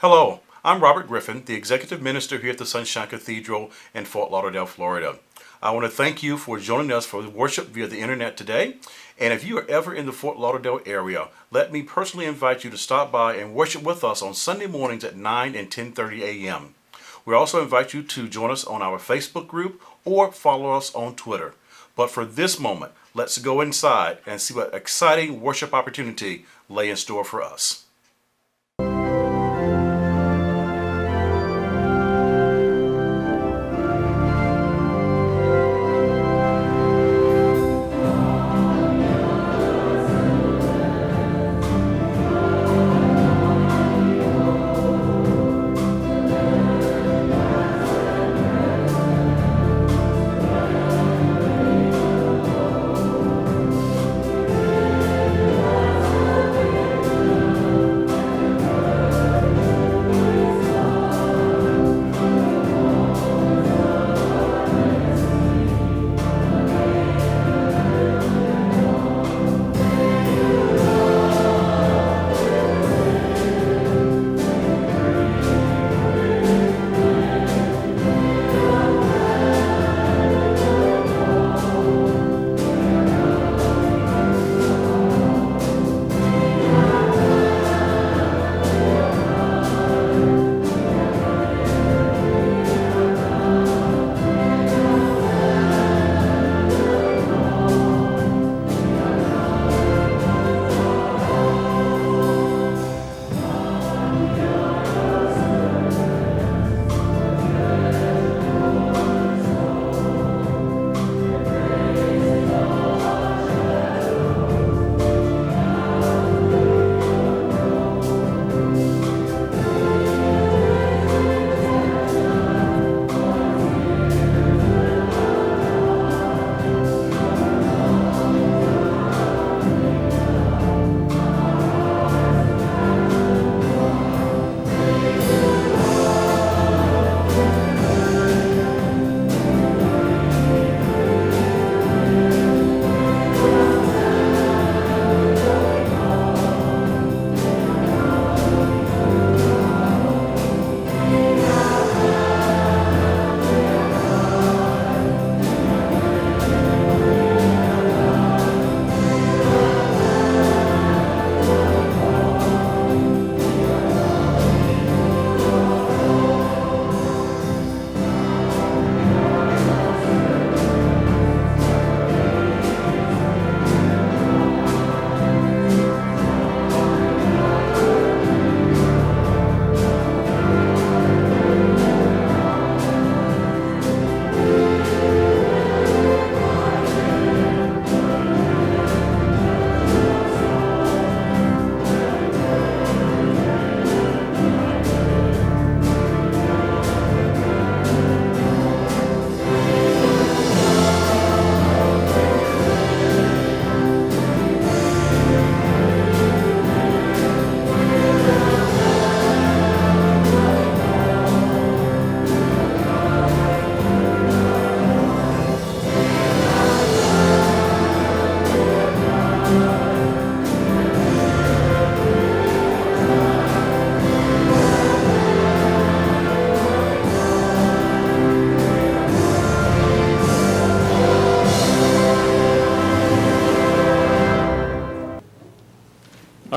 Hello, I'm Robert Griffin, the Executive Minister here at the Sunshine Cathedral in Fort Lauderdale, Florida. I want to thank you for joining us for worship via the internet today. And if you are ever in the Fort Lauderdale area, let me personally invite you to stop by and worship with us on Sunday mornings at 9 and 10:30 a.m. We also invite you to join us on our Facebook group or follow us on Twitter. But for this moment, let's go inside and see what exciting worship opportunity lay in store for us.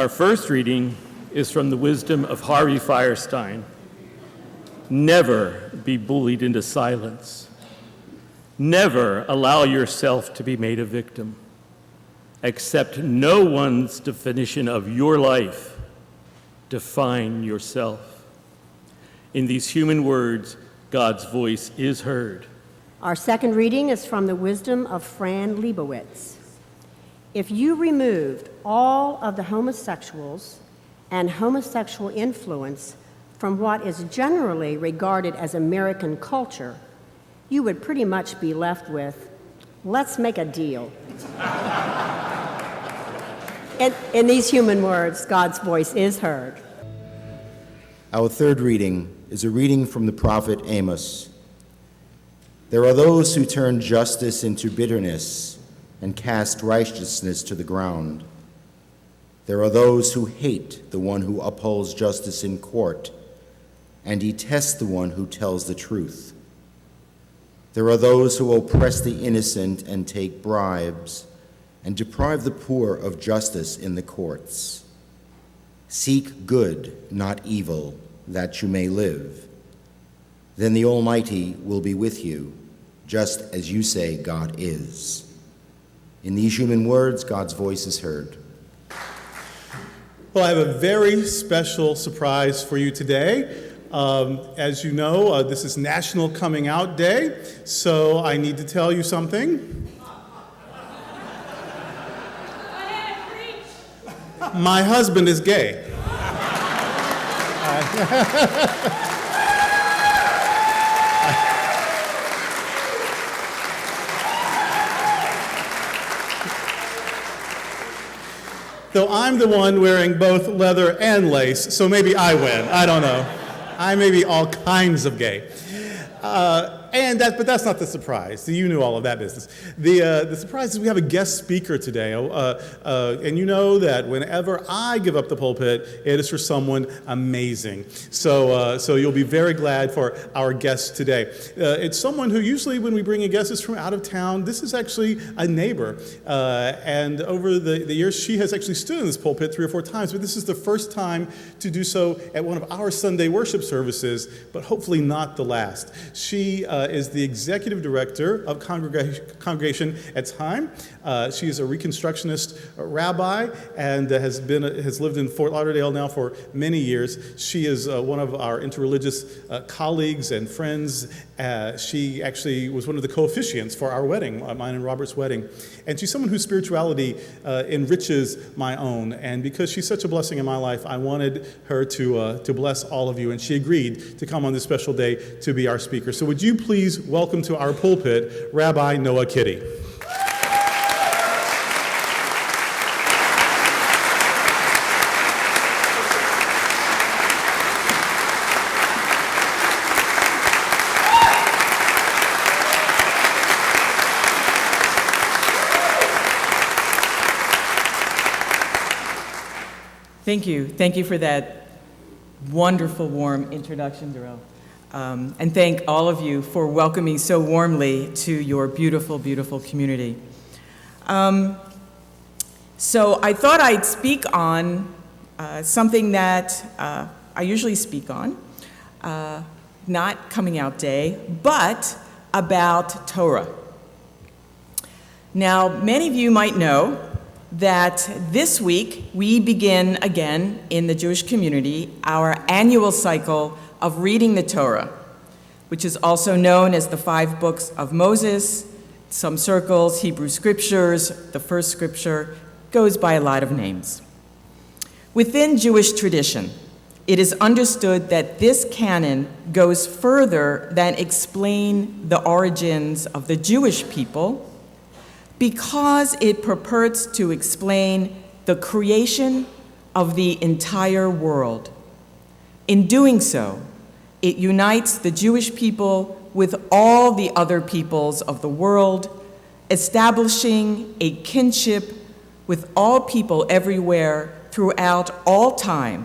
Our first reading is from the wisdom of Harvey Firestein. Never be bullied into silence. Never allow yourself to be made a victim. Accept no one's definition of your life. Define yourself. In these human words, God's voice is heard. Our second reading is from the wisdom of Fran Lebowitz. If you removed all of the homosexuals and homosexual influence from what is generally regarded as American culture, you would pretty much be left with, let's make a deal. In these human words, God's voice is heard. Our third reading is a reading from the prophet Amos. There are those who turn justice into bitterness and cast righteousness to the ground. There are those who hate the one who upholds justice in court and detest the one who tells the truth. There are those who oppress the innocent and take bribes, and deprive the poor of justice in the courts. Seek good, not evil, that you may live. Then the Almighty will be with you, just as you say God is. In these human words, God's voice is heard. Well, I have a very special surprise for you today. As you know, this is National Coming Out Day, so I need to tell you something. My husband is gay. Though I'm the one wearing both leather and lace, so maybe I win. I don't know. I may be all kinds of gay. But that's not the surprise. You knew all of that business. The surprise is we have a guest speaker today. And you know that whenever I give up the pulpit, it is for someone amazing. So you'll be very glad for our guest today. It's someone who usually when we bring a guest is from out of town. This is actually a neighbor. And over the years, she has actually stood in this pulpit 3 or 4 times, but this is the first time to do so at one of our Sunday worship services, but hopefully not the last. She is the executive director of congregation at Chaim. She is a Reconstructionist rabbi and has lived in Fort Lauderdale now for many years. She is one of our interreligious colleagues and friends. She actually was one of the co-officiants for our wedding, mine and Robert's wedding. And she's someone whose spirituality enriches my own. And because she's such a blessing in my life, I wanted her to bless all of you. And she agreed to come on this special day to be our speaker. So would you please welcome to our pulpit, Rabbi Noah Kitty. Thank you. Thank you for that wonderful, warm introduction, Darrell. And thank all of you for welcoming so warmly to your beautiful, beautiful community. So I thought I'd speak on something that I usually speak on, not Coming Out Day, but about Torah. Now, many of you might know that this week we begin again in the Jewish community our annual cycle of reading the Torah, which is also known as the 5 books of Moses, some circles, Hebrew scriptures, the first scripture, goes by a lot of names. Within Jewish tradition, it is understood that this canon goes further than explain the origins of the Jewish people, because it purports to explain the creation of the entire world. In doing so, it unites the Jewish people with all the other peoples of the world, establishing a kinship with all people everywhere throughout all time,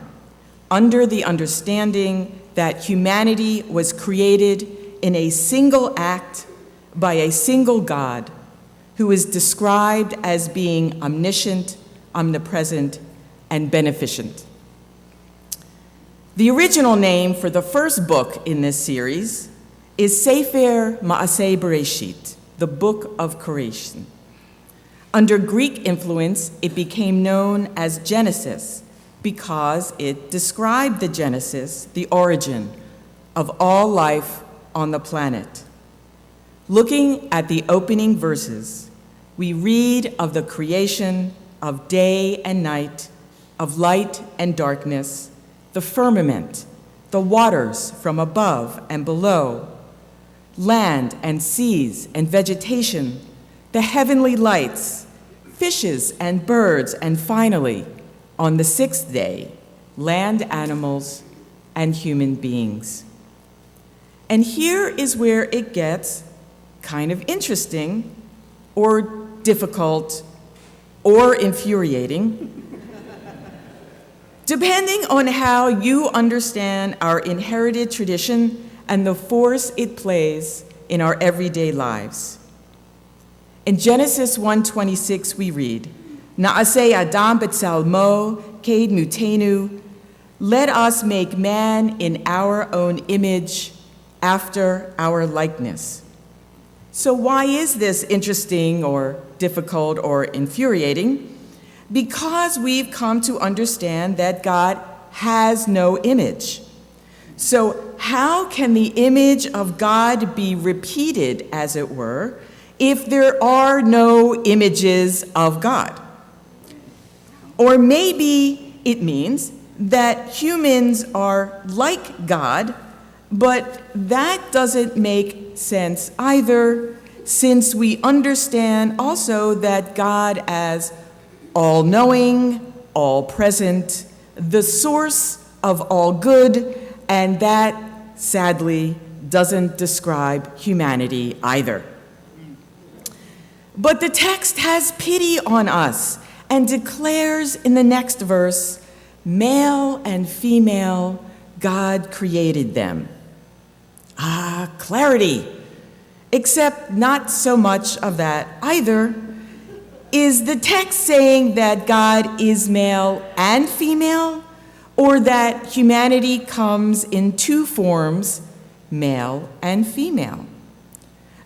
under the understanding that humanity was created in a single act by a single God, who is described as being omniscient, omnipresent, and beneficent. The original name for the first book in this series is Sefer Ma'aseh Bereshit, the Book of Creation. Under Greek influence, it became known as Genesis because it described the genesis, the origin of all life on the planet. Looking at the opening verses, we read of the creation of day and night, of light and darkness, the firmament, the waters from above and below, land and seas and vegetation, the heavenly lights, fishes and birds, and finally, on the 6th day, land animals and human beings. And here is where it gets kind of interesting or difficult or infuriating. Depending on how you understand our inherited tradition and the force it plays in our everyday lives. In Genesis 1:26 we read, Na'aseh Adam b'tzalmo, k'ed mutenu, let us make man in our own image, after our likeness. So why is this interesting or difficult or infuriating? Because we've come to understand that God has no image. So how can the image of God be repeated, as it were, if there are no images of God? Or maybe it means that humans are like God, but that doesn't make sense either, since we understand also that God as all-knowing, all-present, the source of all good, and that, sadly, doesn't describe humanity either. But the text has pity on us and declares in the next verse, male and female, God created them. Ah, clarity. Except not so much of that either. Is the text saying that God is male and female, or that humanity comes in two forms, male and female?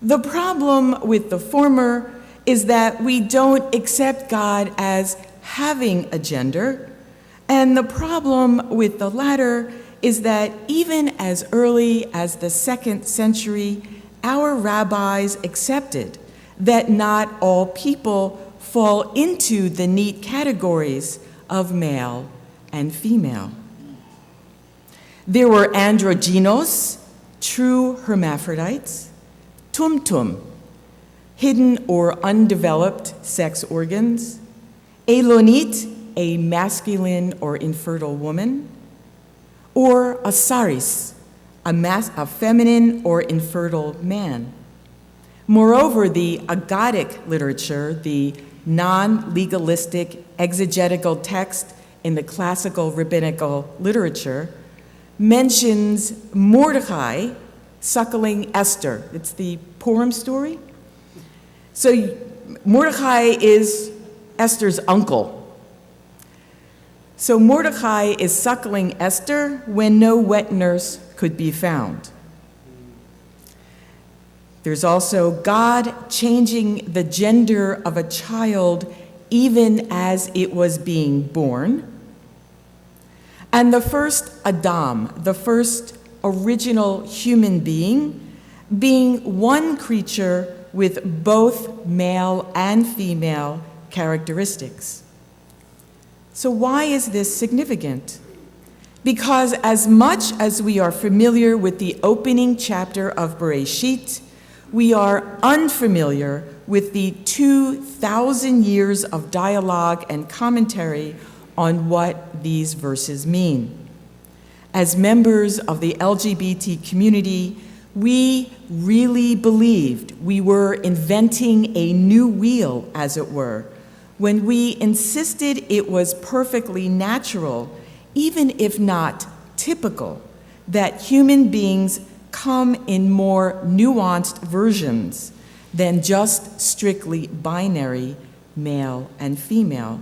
The problem with the former is that we don't accept God as having a gender, and the problem with the latter is that even as early as the 2nd century, our rabbis accepted that not all people fall into the neat categories of male and female. There were androgynos, true hermaphrodites, tumtum, hidden or undeveloped sex organs, elonit, a masculine or infertile woman, or asaris, a feminine or infertile man. Moreover, the Agadic literature, the non-legalistic exegetical text in the classical rabbinical literature, mentions Mordecai suckling Esther. It's the Purim story. So Mordecai is Esther's uncle. So Mordecai is suckling Esther when no wet nurse could be found. There's also God changing the gender of a child even as it was being born. And the first Adam, the first original human being one creature with both male and female characteristics. So why is this significant? Because as much as we are familiar with the opening chapter of Bereshit, we are unfamiliar with the 2,000 years of dialogue and commentary on what these verses mean. As members of the LGBT community, we really believed we were inventing a new wheel, as it were, when we insisted it was perfectly natural, even if not typical, that human beings come in more nuanced versions than just strictly binary male and female,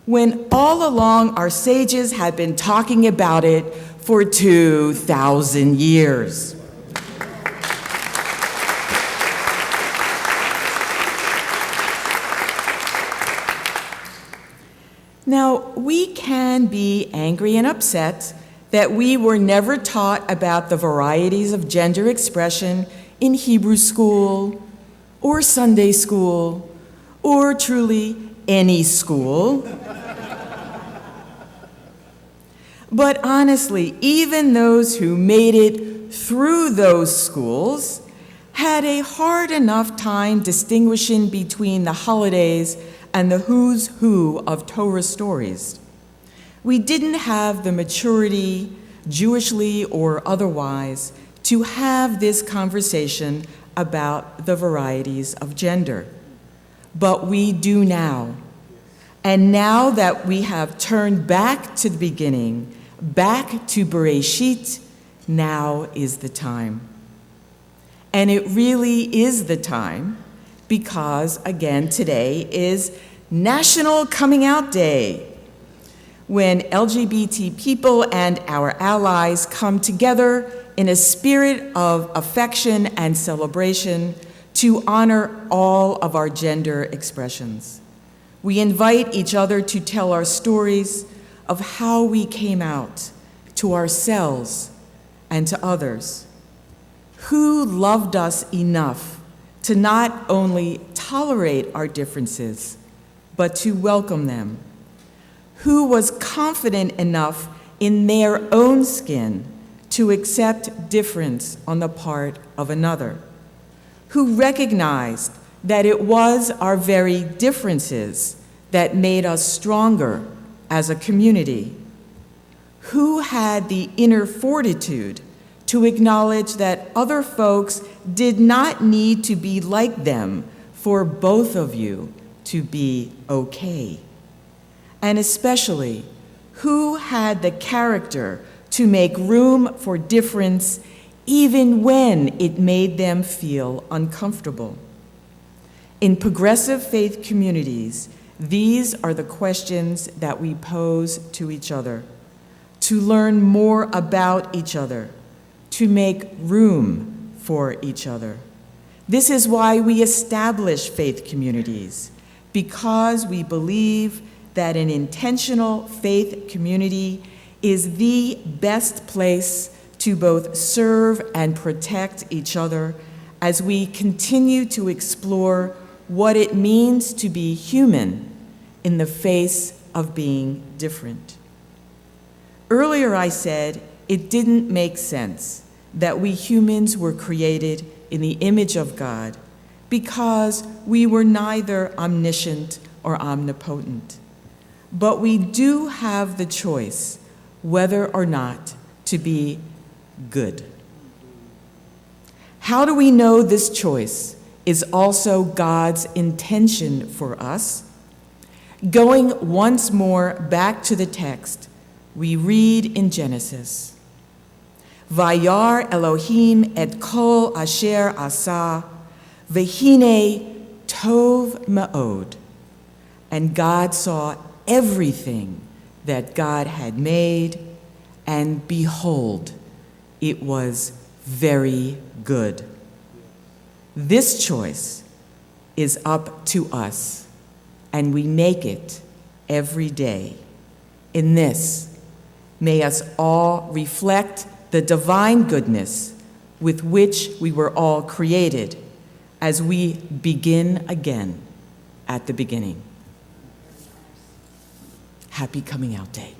when all along our sages had been talking about it for 2,000 years. Now, we can be angry and upset that we were never taught about the varieties of gender expression in Hebrew school, or Sunday school, or truly any school. But honestly, even those who made it through those schools had a hard enough time distinguishing between the holidays and the who's who of Torah stories. We didn't have the maturity, Jewishly or otherwise, to have this conversation about the varieties of gender. But we do now. And now that we have turned back to the beginning, back to Bereshit, now is the time. And it really is the time because, again, today is National Coming Out Day, when LGBT people and our allies come together in a spirit of affection and celebration to honor all of our gender expressions. We invite each other to tell our stories of how we came out to ourselves and to others. Who loved us enough to not only tolerate our differences, but to welcome them? Who was confident enough in their own skin to accept difference on the part of another? Who recognized that it was our very differences that made us stronger as a community? Who had the inner fortitude to acknowledge that other folks did not need to be like them for both of you to be okay? And especially, who had the character to make room for difference even when it made them feel uncomfortable? In progressive faith communities, these are the questions that we pose to each other, to learn more about each other, to make room for each other. This is why we establish faith communities, because we believe that an intentional faith community is the best place to both serve and protect each other as we continue to explore what it means to be human in the face of being different. Earlier I said it didn't make sense that we humans were created in the image of God because we were neither omniscient or omnipotent. But we do have the choice whether or not to be good. How do we know this choice is also God's intention for us? Going once more back to the text, we read in Genesis, Vayar Elohim et kol asher asa, vehine tov ma'od. And God saw everything that God had made, and behold, it was very good. This choice is up to us, and we make it every day. In this, may us all reflect the divine goodness with which we were all created as we begin again at the beginning. Happy Coming Out Day.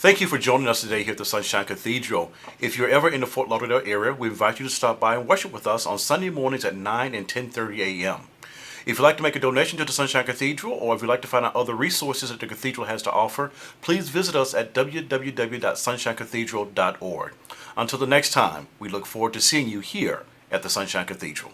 Thank you for joining us today here at the Sunshine Cathedral. If you're ever in the Fort Lauderdale area, we invite you to stop by and worship with us on Sunday mornings at 9 and 10:30 a.m. If you'd like to make a donation to the Sunshine Cathedral, or if you'd like to find out other resources that the Cathedral has to offer, please visit us at www.sunshinecathedral.org. Until the next time, we look forward to seeing you here at the Sunshine Cathedral.